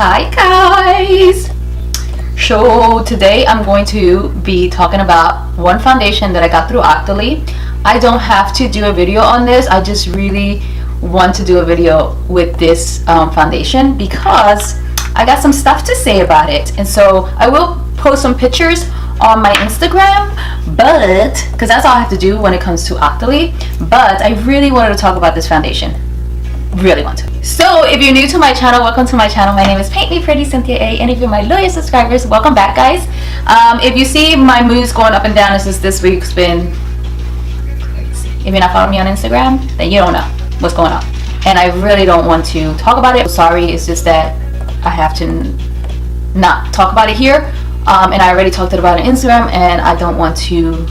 Hi guys! So today I'm going to be talking about one foundation that I got through Octoly. I don't have to do a video on this. I just really want to do a video with this foundation because I got some stuff to say about it. And so I will post some pictures on my Instagram, but because that's all I have to do when it comes to Octoly. But I really wanted to talk about this foundation. Really want to. So if you're new to my channel, welcome to my channel. My name is Paint Me Pretty Cynthia A, and if you're my loyal subscribers, welcome back guys. If you see my moods going up and down, it's just this week's been crazy. If you're not following me on Instagram, then you don't know what's going on, and I really don't want to talk about it. Sorry, it's just that I have to not talk about it here, and I already talked about it on Instagram, and I don't want to,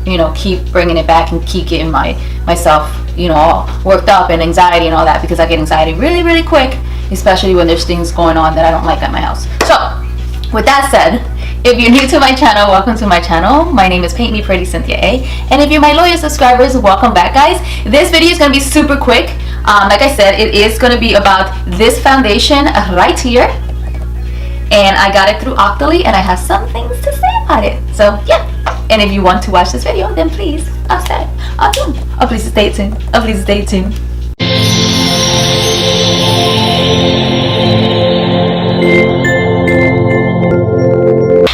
you know, keep bringing it back and keep getting myself, you know, all worked up and anxiety and all that, because I get anxiety really quick, especially when there's things going on that I don't like at my house. So with that said, if you're new to my channel, welcome to my channel. My name is Paint Me Pretty Cynthia A, and if you're my loyal subscribers, welcome back guys. This video is going to be super quick. Like I said, it is going to be about this foundation right here, and I got it through Octoly, and I have some things to say about it. So yeah, and if you want to watch this video, then please please stay tuned. Please stay tuned.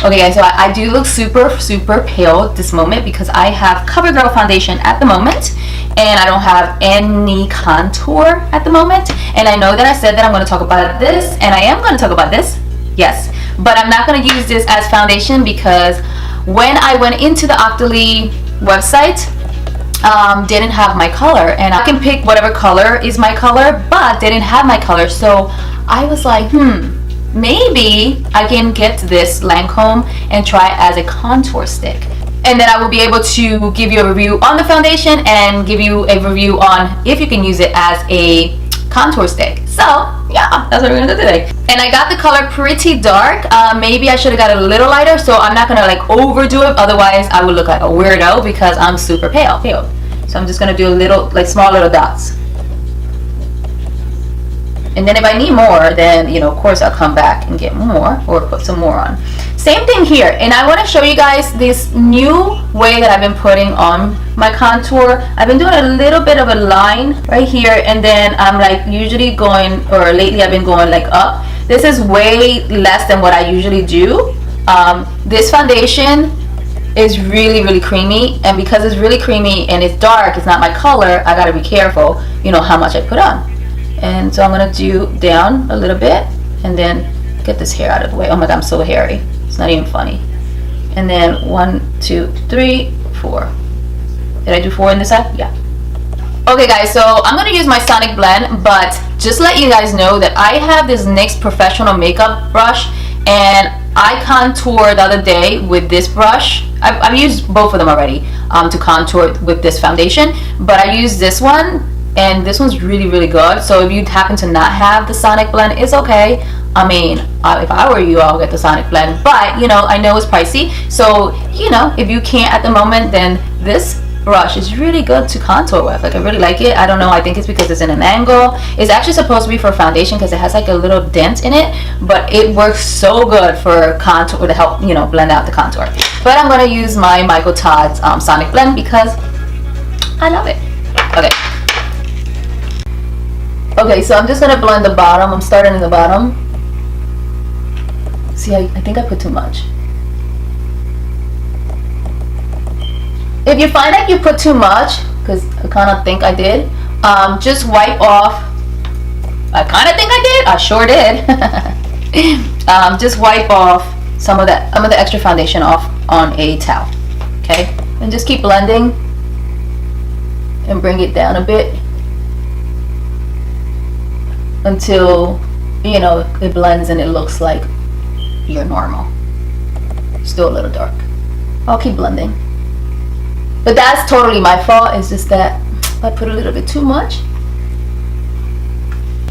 Okay guys, so I do look super pale this moment because I have CoverGirl foundation at the moment, and I don't have any contour at the moment. And I know that I said that I'm going to talk about this, and I am going to talk about this, yes, but I'm not going to use this as foundation because when I went into the Octoly website, didn't have my color, and I can pick whatever color is my color, but they didn't have my color. So I was like, maybe I can get this Lancome and try it as a contour stick, and then I will be able to give you a review on the foundation and give you a review on if you can use it as a contour stick. So yeah, that's what we're gonna do today. And I got the color pretty dark. Maybe I should have got a little lighter, so I'm not gonna like overdo it, otherwise I would look like a weirdo because I'm super pale. So I'm just gonna do a little, like small little dots, and then if I need more, then, you know, of course I'll come back and get more or put some more on. Same thing here, and I want to show you guys this new way that I've been putting on my contour. I've been doing a little bit of a line right here, and then I'm like usually going, or lately I've been going like up. This is way less than what I usually do. This foundation is really creamy, and because it's really creamy and it's dark, it's not my color, I gotta be careful, you know, how much I put on. And so I'm gonna do down a little bit and then get this hair out of the way. Oh my god, I'm so hairy, it's not even funny. And then 1 2 3 4. Did I do 4 in this side? Yeah. Okay guys, so I'm gonna use my Sonic Blend, but just let you guys know that I have this NYX professional makeup brush, and I contoured the other day with this brush. I've used both of them already to contour with this foundation, but I used this one, and this one's really good. So if you happen to not have the Sonic Blend, it's okay. I mean, if I were you, I'll get the Sonic Blend, but you know, I know it's pricey, so you know, if you can't at the moment, then this brush is really good to contour with. Like, I really like it. I don't know, I think it's because it's in an angle. It's actually supposed to be for foundation because it has like a little dent in it, but it works so good for contour to help, you know, blend out the contour. But I'm going to use my Michael Todd's Sonic Blend because I love it. Okay, so I'm just going to blend the bottom. I'm starting in the bottom. See, I think I put too much. If you find that you put too much, because I kind of think I did, just wipe off. I kind of think I did. I sure did. Just wipe off some of the extra foundation off on a towel. Okay, and just keep blending and bring it down a bit until, you know, it blends and it looks like you're normal. Still a little dark. I'll keep blending. But that's totally my fault. It's just that I put a little bit too much.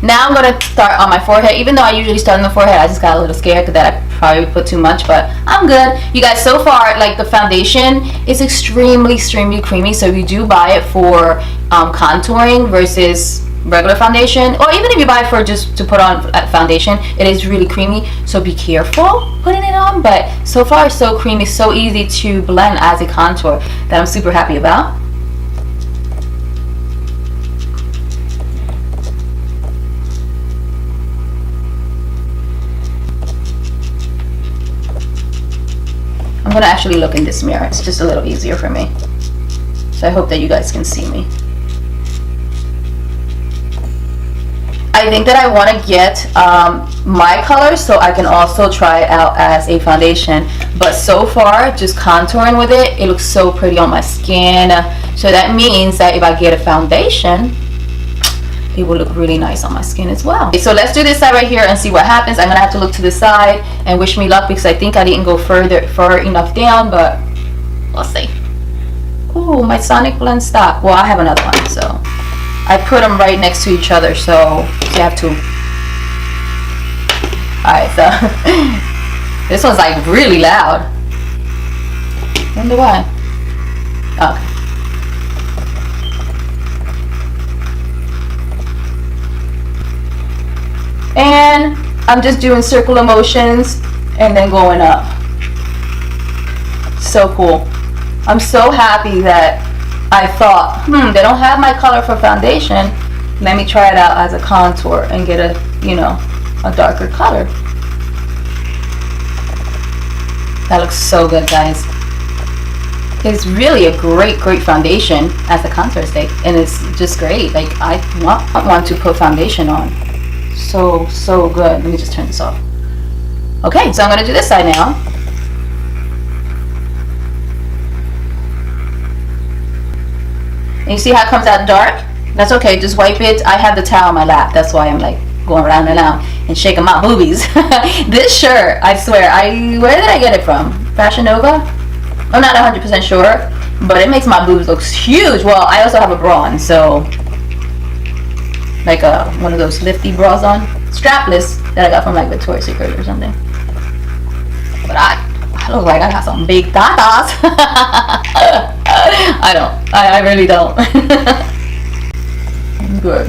Now I'm going to start on my forehead. Even though I usually start on the forehead, I just got a little scared that I probably put too much, but I'm good. You guys, so far, like, the foundation is extremely creamy. So if you do buy it for contouring versus regular foundation, or even if you buy it for just to put on foundation, it is really creamy, so be careful putting it on. But so far it's so creamy, so easy to blend as a contour, that I'm super happy about. I'm gonna actually look in this mirror, it's just a little easier for me, so I hope that you guys can see me. I think that I want to get my color so I can also try it out as a foundation, but so far just contouring with it, it looks so pretty on my skin. So that means that if I get a foundation, it will look really nice on my skin as well. Okay, so let's do this side right here and see what happens. I'm gonna have to look to the side and wish me luck, because I think I didn't go far enough down, but we'll see. Ooh, my Sonic Blend stopped. Well, I have another one, so I put them right next to each other, so you have to. Alright, so this one's like really loud. Wonder why. Okay. And I'm just doing circular motions and then going up. So cool. I'm so happy that I thought, they don't have my color for foundation. Let me try it out as a contour and get a, a darker color. That looks so good, guys. It's really a great foundation as a contour stick, and it's just great. Like, I want to put foundation on. So good. Let me just turn this off. Okay, so I'm gonna do this side now. And you see how it comes out dark? That's okay, just wipe it. I have the towel on my lap, that's why I'm like going around and out and shaking my boobies. This shirt, I swear, where did I get it from? Fashion Nova? I'm not 100% sure, but it makes my boobs look huge. Well, I also have a bra on, so like one of those lifty bras on, strapless, that I got from like Victoria's Secret or something. But I look like I got some big tatas. I don't. I really don't. Good.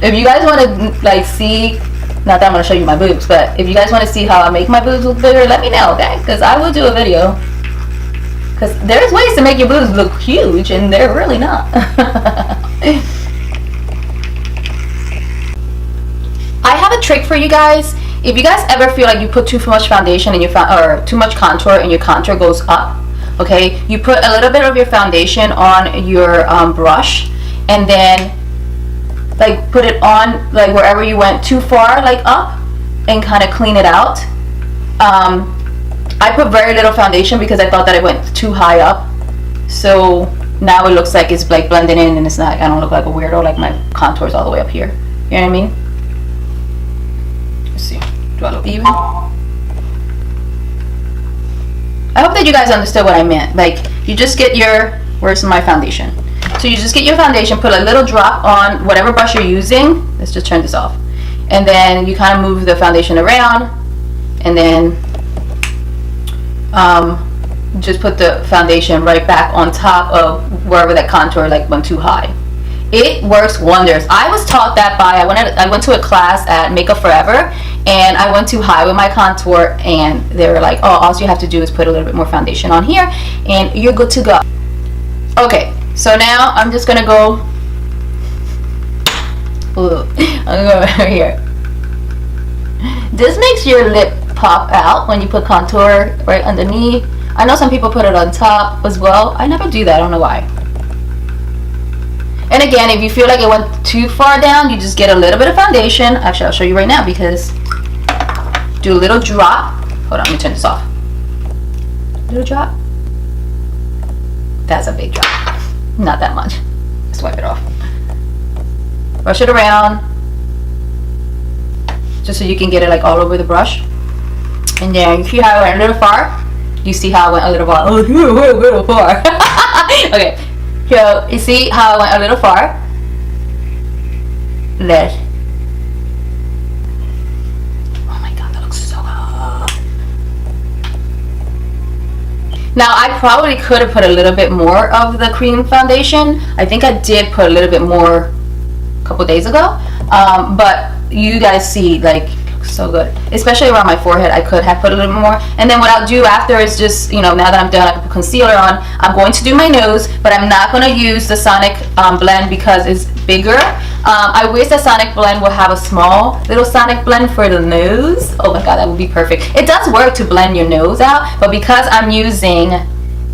If you guys want to like see, not that I'm going to show you my boobs, but if you guys want to see how I make my boobs look bigger, let me know, okay? Because I will do a video. Because there's ways to make your boobs look huge, and they're really not. I have a trick for you guys. If you guys ever feel like you put too much foundation in your or too much contour and your contour goes up, okay, you put a little bit of your foundation on your brush, and then like put it on like wherever you went too far, like up, and kind of clean it out. I put very little foundation because I thought that it went too high up, so now it looks like it's like blending in, and it's not. I don't look like a weirdo, like my contour's all the way up here. You know what I mean? Let's see. Do I look even? I hope that you guys understood what I meant. Like, you just get your, where's my foundation? So you just get your foundation, put a little drop on whatever brush you're using. Let's just turn this off. And then you kind of move the foundation around, and then just put the foundation right back on top of wherever that contour like went too high. It works wonders. I was taught that by, I went to a class at Makeup Forever, and I went too high with my contour, and they were like, oh, all you have to do is put a little bit more foundation on here and you're good to go. Okay, so now I'm just gonna go, I'm gonna go over here. This makes your lip pop out when you put contour right underneath. I know some people put it on top as well. I never do that, I don't know why. And again, if you feel like it went too far down, you just get a little bit of foundation. Actually, I'll show you right now, because do a little drop. Hold on, let me turn this off. Little drop. That's a big drop. Not that much. Just wipe it off. Brush it around, just so you can get it like all over the brush. And then if you have it went a little far, you see how I went a little far. Oh, you went a little far. Okay. So, you see how I went a little far? Left. Oh my god, that looks so good. Now I probably could have put a little bit more of the cream foundation. I think I did put a little bit more a couple days ago, but you guys see, like, so good, especially around my forehead. I could have put a little more, and then what I'll do after is just, you know, now that I'm done, I can put concealer on. I'm going to do my nose, but I'm not going to use the Sonic blend because it's bigger. I wish the Sonic blend would have a small little Sonic blend for the nose. Oh my god, that would be perfect. It does work to blend your nose out, but because I'm using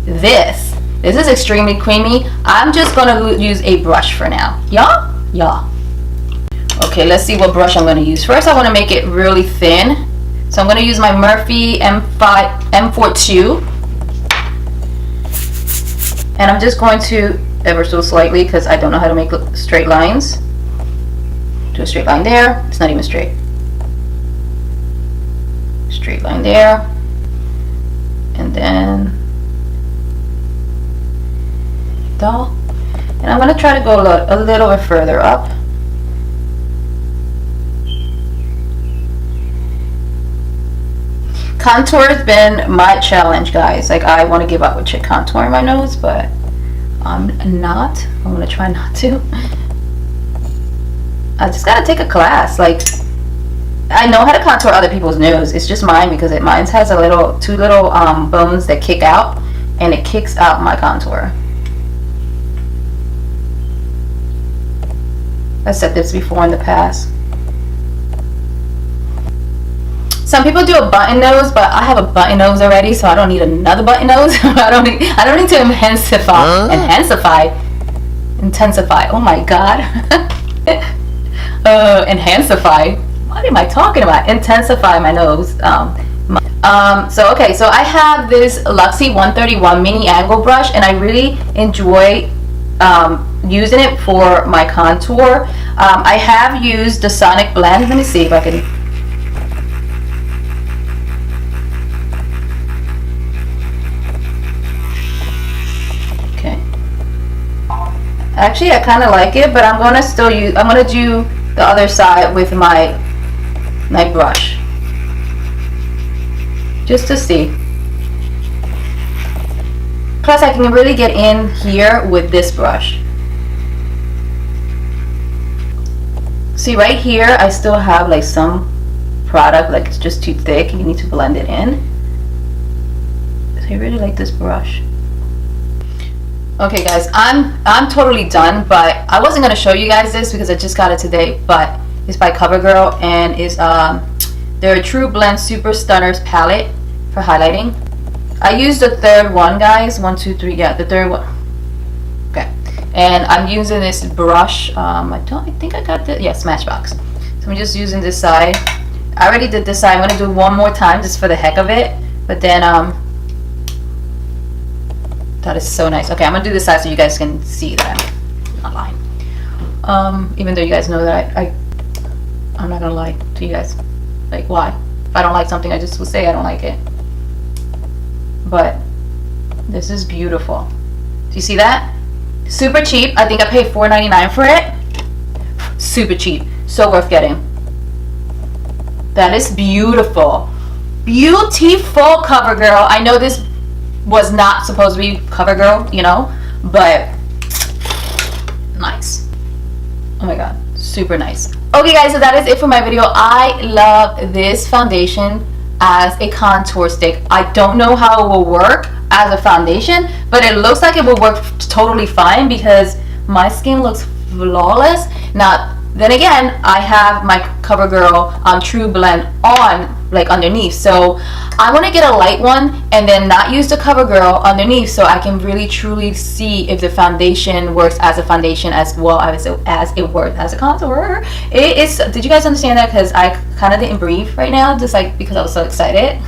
this is extremely creamy, I'm just going to use a brush for now. Yeah. Okay, let's see what brush I'm going to use. First, I want to make it really thin. So I'm going to use my Morphe M42. And I'm just going to, ever so slightly, because I don't know how to make straight lines. Do a straight line there. It's not even straight. Straight line there. And then dull. And I'm going to try to go a little bit further up. Contour has been my challenge, guys. Like, I want to give up with contouring my nose, but I'm not. I'm gonna try not to. I just gotta take a class. Like, I know how to contour other people's nose. It's just mine because mine has two little bones that kick out, and it kicks out my contour. I said this before in the past. Some people do a button nose, but I have a button nose already, so I don't need another button nose. I don't need to intensify. Oh my god. Intensify. What am I talking about? Intensify my nose. So I have this Luxie 131 mini angle brush, and I really enjoy using it for my contour. I have used the Sonic blend. Let me see if I can. Actually, I kind of like it, but I'm gonna do the other side with my brush, just to see. Plus, I can really get in here with this brush. See, right here, I still have like some product, like it's just too thick. You need to blend it in. So I really like this brush. Okay guys, I'm totally done, but I wasn't gonna show you guys this because I just got it today, but it's by CoverGirl, and is their True Blend Super Stunners palette for highlighting. I used the third one, guys. 1, 2, 3, yeah, the third one. Okay, and I'm using this brush. I think I got the Smashbox. So I'm just using this side. I already did this side. I'm gonna do it one more time just for the heck of it, but then that is so nice. Okay, I'm gonna do this side so you guys can see that I'm not lying. Even though you guys know that I'm not gonna lie to you guys. Like, why? If I don't like something, I just will say I don't like it. But this is beautiful. Do you see that? Super cheap. I think I paid $4.99 for it. Super cheap. So worth getting. That is beautiful. Beautiful, CoverGirl. I know this was not supposed to be CoverGirl, you know, but nice. Oh my god, super nice. Okay guys, so that is it for my video. I love this foundation as a contour stick. I don't know how it will work as a foundation, but it looks like it will work totally fine because my skin looks flawless. Now then again, I have my CoverGirl True Blend on, like, underneath, so I want to get a light one and then not use the CoverGirl underneath, so I can really truly see if the foundation works as a foundation as well as it works as a contour. It is. Did you guys understand that? Because I kind of didn't breathe right now, just like because I was so excited.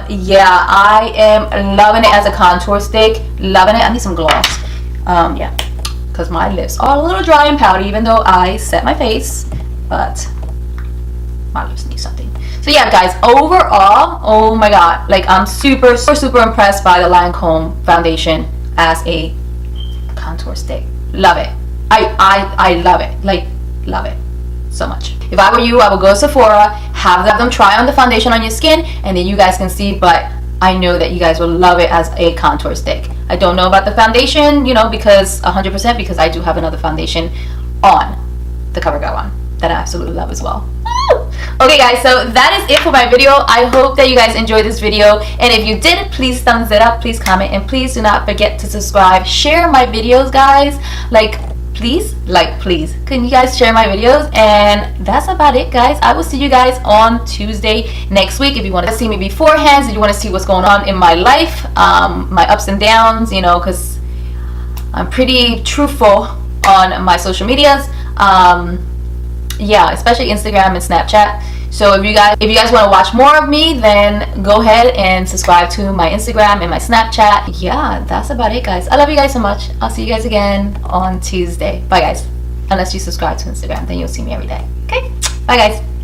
Yeah, I am loving it as a contour stick. Loving it. I need some gloss. Yeah, because my lips are a little dry and powdery, even though I set my face, but my lips need something. So yeah guys, overall, oh my god, like, I'm super impressed by the Lancome foundation as a contour stick. Love it. I love it. Like, love it so much. If I were you, I would go to Sephora, have them try on the foundation on your skin, and then you guys can see. But I know that you guys will love it as a contour stick. I don't know about the foundation, you know, because 100%, because I do have another foundation on, the CoverGirl one, that I absolutely love as well. Okay guys, so that is it for my video. I hope that you guys enjoyed this video, and if you did, please thumbs it up, please comment, and please do not forget to subscribe. Share my videos, guys. Please, can you guys share my videos? And that's about it, guys. I will see you guys on Tuesday next week. If you want to see me beforehand, if you want to see what's going on in my life, my ups and downs, you know, because I'm pretty truthful on my social medias. Yeah, especially Instagram and Snapchat. So if you guys want to watch more of me, then go ahead and subscribe to my Instagram and my Snapchat. Yeah, that's about it, guys. I love you guys so much. I'll see you guys again on Tuesday. Bye, guys. Unless you subscribe to Instagram, then you'll see me every day. Okay? Bye, guys.